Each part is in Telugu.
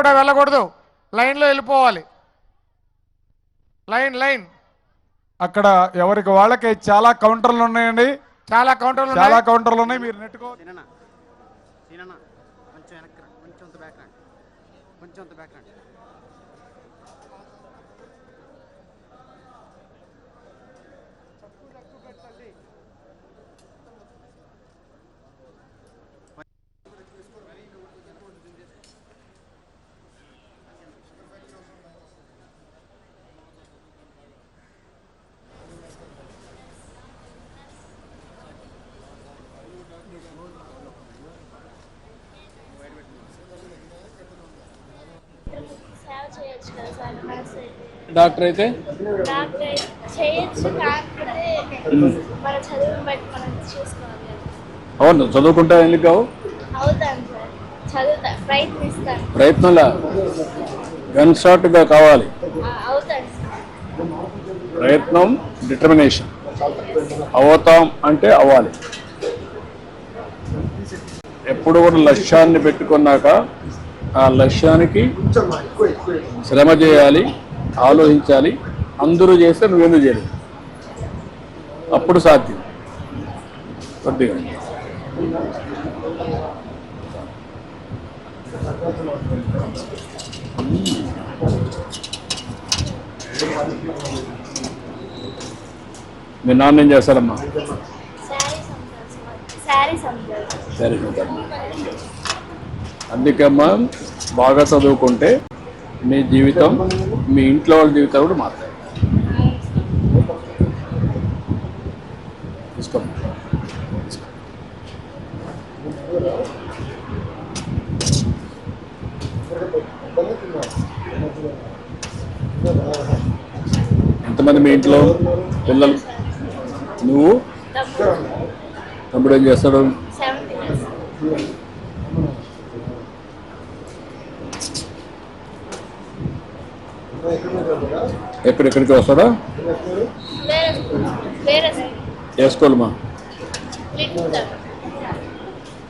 కూడా వెళ్ళకూడదు, లైన్లో వెళ్ళిపోవాలి. Line line. అక్కడ ఎవరికి వాళ్ళకి చాలా కౌంటర్లు ఉన్నాయండి. చాలా కౌంటర్లు ఉన్నాయి. మీరు నెట్టుకో. డాక్టర్ అయితే చేయొచ్చు, కాకపోతే మన చదువుని బట్టి మనం చూసుకోవాలి. అవును, చదువుకుంటా ఎందుకు కావు? అవుతాను సార్, చదువుతా, ప్రయత్నిస్తాను. ప్రయత్నంలా గన్ షాట్గా కావాలి. అవుతాను సార్. ప్రయత్నం, డిటర్మినేషన్. అవుతాం అంటే అవ్వాలి. ఎప్పుడు కూడా లక్ష్యాన్ని పెట్టుకున్నాక ఆ లక్ష్యానికి శ్రమ చేయాలి, ఆలోచించాలి. అందరూ చేస్తే నువ్వెందుకు చేయలేదు, అప్పుడు సాధ్యం. కొద్దిగా మీ నాన్న ఏం చేస్తారమ్మా? సరే, అందుకమ్మా బాగా చదువుకుంటే మీ జీవితం, మీ ఇంట్లో వాళ్ళ జీవితాలు కూడా మారుతాయి. తీసుకోమ్మా. ఎంతమంది మీ ఇంట్లో పిల్లలు? నువ్వు? తమ్ముడు ఏం చేస్తాడు? ఎక్కడెక్కడికి వస్తాడా? ఏ స్కూల్ మా?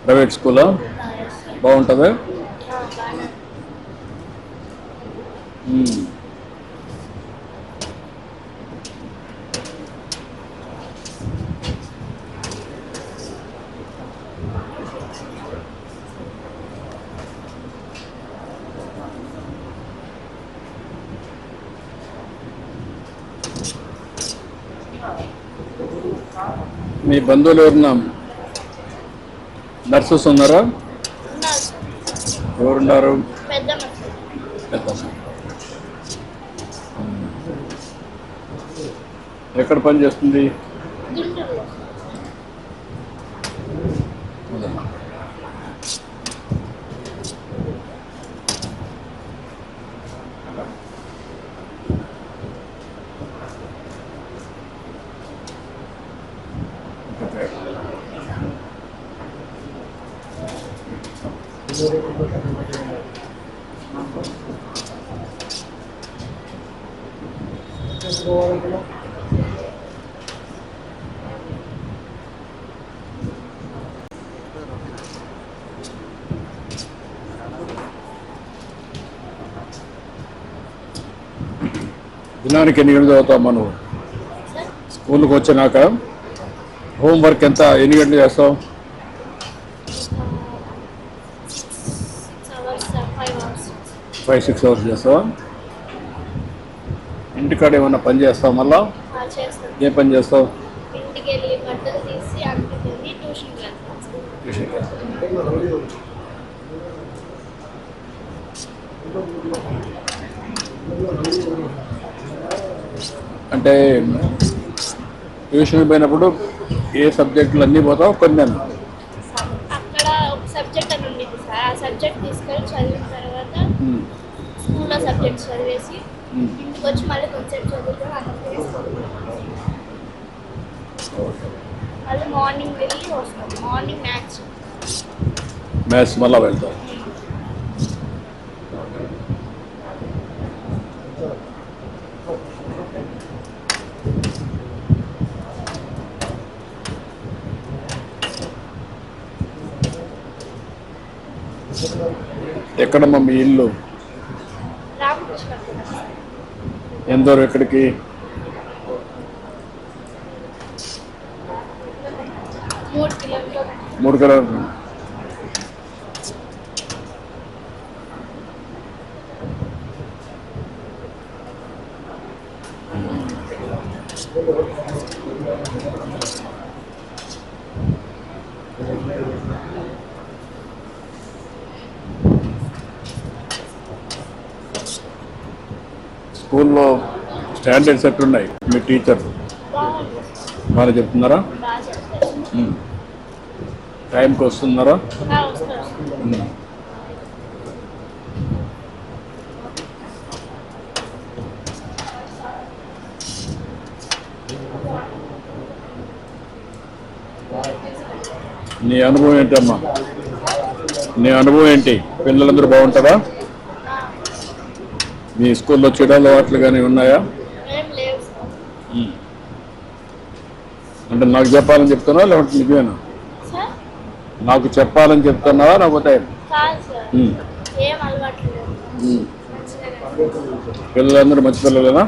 ప్రైవేట్ స్కూలా? బాగుంటుందా? మీ బంధువులు ఎవరున్నా నర్సెస్ ఉన్నారా? ఎవరున్నారు? ఎక్కడ పని చేస్తుంది? దినానికి ఎన్ని గంటలు చదువుతావు నువ్వు? స్కూల్కి వచ్చినాక హోంవర్క్ ఎంత, ఎన్ని గంటలు చేస్తావు? 5-6 అవర్స్ చేస్తావా? ఇంటికాడ ఏమన్నా పని చేస్తావు? మళ్ళా ఏ పని చేస్తావు? అంటే ట్యూషన్ పోయినప్పుడు ఏ సబ్జెక్టులు అన్నీ పోతావు? కొన్ని అక్కడ ఒక సబ్జెక్ట్ అని ఉండేది సార్, ఆ సబ్జెక్ట్ తీసుకొని చదివిన తర్వాత స్కూల్లో సబ్జెక్ట్ చదివేసి ఇంటికి వచ్చి మళ్ళీ కొంచెం చదువుకొని మళ్ళీ మార్నింగ్ వెళ్ళి వస్తాం. మార్నింగ్ మ్యాథ్స్ మళ్ళీ వెళ్తాం. ఎక్కడమ్మా మీ ఇల్లు? ఎంత దూరం ఎక్కడికి? 3 కిలోమీటర్లు. 3 కిలోమీటర్లు. స్కూల్లో స్టాండర్డ్స్ ఎట్లున్నాయి? మీ టీచర్లు బాగుంది. బాగా చెప్తున్నారా? బాగా చెప్తారు. టైంకి వస్తున్నారా? వస్తారు. నీ అనుభవం ఏంటమ్మా? నీ అనుభవం ఏంటి? పిల్లలందరూ బాగుంటారా? మీ స్కూల్లో చెడు అలవాట్లు కానీ ఉన్నాయా? ఏం లేవు సార్. అంటే నాకు చెప్పాలని చెప్తున్నావా లేకపోతే నిజమేనా? సార్ నాకు చెప్పాలని చెప్తున్నావా లేకపోతే? కాదు సార్, ఏం అలవాట్లు లేవు. పిల్లలందరూ మంచి పిల్లలేనా?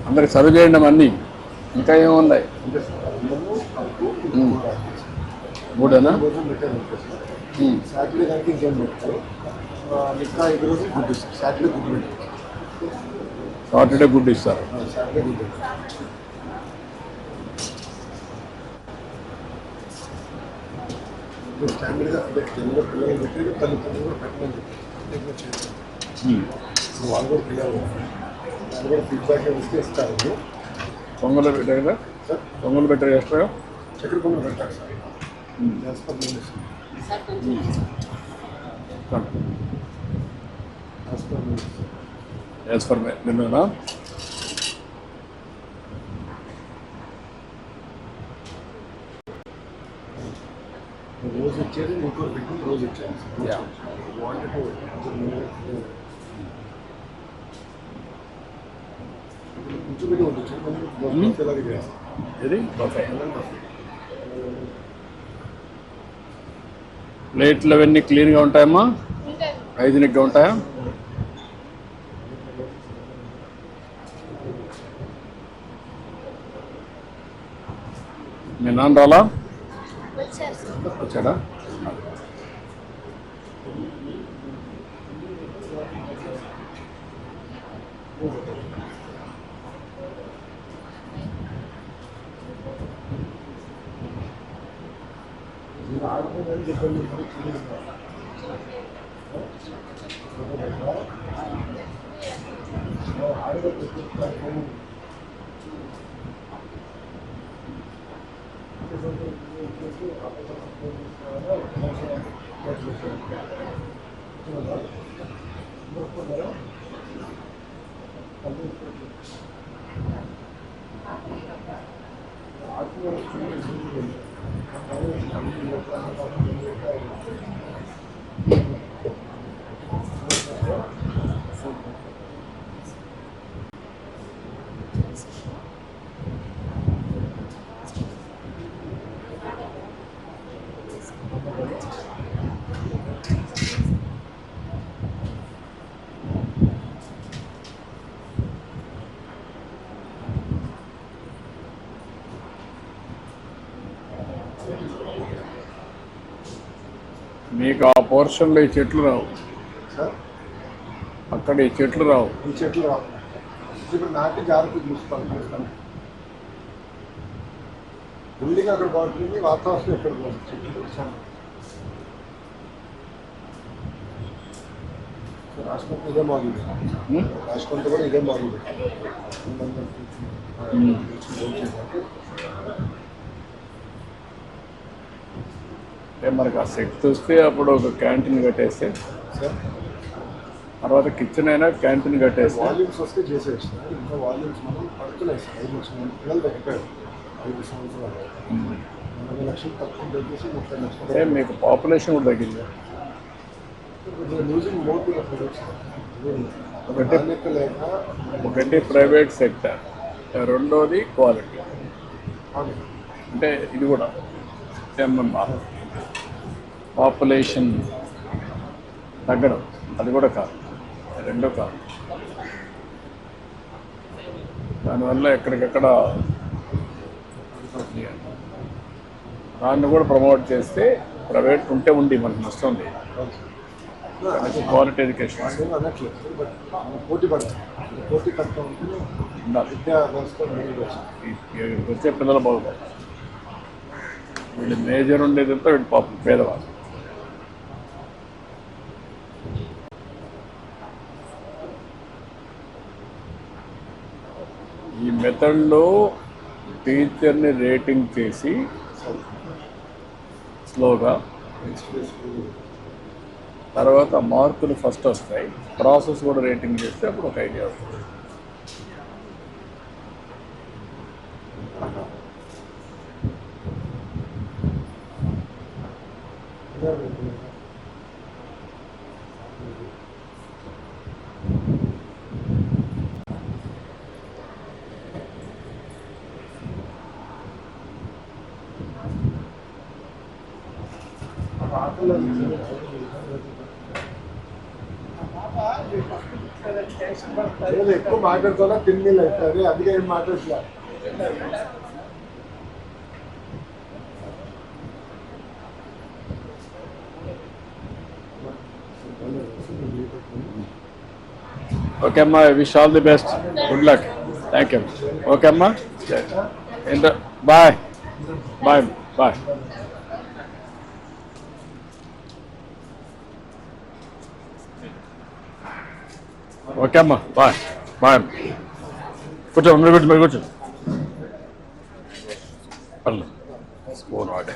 అందరికి సర్వ్ చేయండి అన్నీ. ఇంకా ఏమున్నాయి? 3 సాటర్డే దానికి ఇంకేం పెట్టారు. మిగతా 5 రోజులు గుడ్ ఇస్తారు. సాటర్డే గుడ్ పెట్టారు. సాటర్డే గుడ్ ఇస్తారు. సాటర్డే గుడ్ స్టాండర్డ్గా అంటే జనరల్గా పిల్లలు పెట్టి తల్లిదండ్రులు కూడా పెట్టమని చెప్పారు. వాళ్ళు కూడా పిల్లలు వాళ్ళు కూడా ఫీడ్బ్యాక్ ఇస్తే ఇస్తారు. పొంగల్ పెట్టారు కదా? పొంగల్ పెట్టారు చేస్తారా? చక్కెర పొంగల్ పెట్టారు సార్. యాజ్ ఫర్ నిన్న రోజు ఇచ్చేది ఇంకో పెట్టి రోజు ఇచ్చేది. కూర్చోబెట్టి ఉండొచ్చు. ఇది ప్లేట్లు అవన్నీ క్లీన్గా ఉంటాయమ్మా? ఉంటాయి. హైజీనిక్గా ఉంటాయా? మీ నాన్న రాలా? వచ్చారు సార్. వచ్చాడా? మీకు ఆ పోర్షన్లో ఈ చెట్లు రావు సార్. అక్కడ ఈ చెట్లు రావు. ఈ చెట్లు రావు. ఇప్పుడు నాటి జాగ్రత్త చూసుకోవాలి. బిల్డింగ్ అక్కడ బాగుంటుంది, వాతావరణం ఎక్కడ బాగుంటుంది. చెట్లు రాష్ట్రంతో ఇదే బాగుంది. రాష్ట్రంతో కూడా ఇదే బాగుంది. మనకు ఆ శక్తి వస్తే అప్పుడు ఒక క్యాంటీన్ కట్టేస్తే, సార్ తర్వాత కిచెన్ అయినా క్యాంటీన్ కట్టేస్తే వాల్యూమ్స్ వస్తే చేసేసి ఇంకా వాల్యూమ్స్ మనం పడుతున్నాయి సార్. 5 లక్షల పిల్లలు తగ్గిపోయారు. 5 సంవత్సరాలు 40 లక్షలు తక్కువ తగ్గేసి 30 లక్షలు. మీకు పాపులేషన్ కూడా తగ్గింది. losing more to the private sector. నాణ్యత లేక ఒకటి ప్రైవేట్ సెక్టర్, రెండోది క్వాలిటీ. అంటే ఇది కూడా ఎంఎంఆర్ పాపులేషన్ తగ్గడం, అది కూడా కాదు, రెండో కాదు. దానివల్ల ఎక్కడికెక్కడ దాన్ని కూడా ప్రమోట్ చేస్తే ప్రైవేట్ ఉంటే ఉంది, మనకు నష్టం లేదు. క్వాలిటీ ఎడ్యుకేషన్ అనట్లేదు, బట్ పోటీ పడతాం, పోటీ తక్కువ ఉంటుంది. విద్యా వ్యవస్థ వచ్చే పిల్లలు బాగుపడతారు. వీళ్ళు మేజర్ ఉండేదంతా వీళ్ళు పాపం పేదవాళ్ళు. ఈ మెథడ్లో టీచర్ని రేటింగ్ చేసి స్లోగా, తర్వాత మార్కులు ఫస్ట్ వస్తాయి, ప్రాసెస్ కూడా రేటింగ్ చేస్తే అప్పుడు ఒక ఐడియా వస్తుంది. ఎక్కువ మాట్లాడుతున్నా తిన్నిళ్ళు అవుతుంది, అందుకే ఏం మాట్లాడట్లా. ఓకే అమ్మా, wish all the best, good luck, thank you. Okay అమ్మా, బాయ్ బాయ్ బాయ్. ఓకే అమ్మా, బాయ్ బాయ్. కూర్చో, మీరు కూర్చో. పర్లేదు, స్పూన్ వాడే.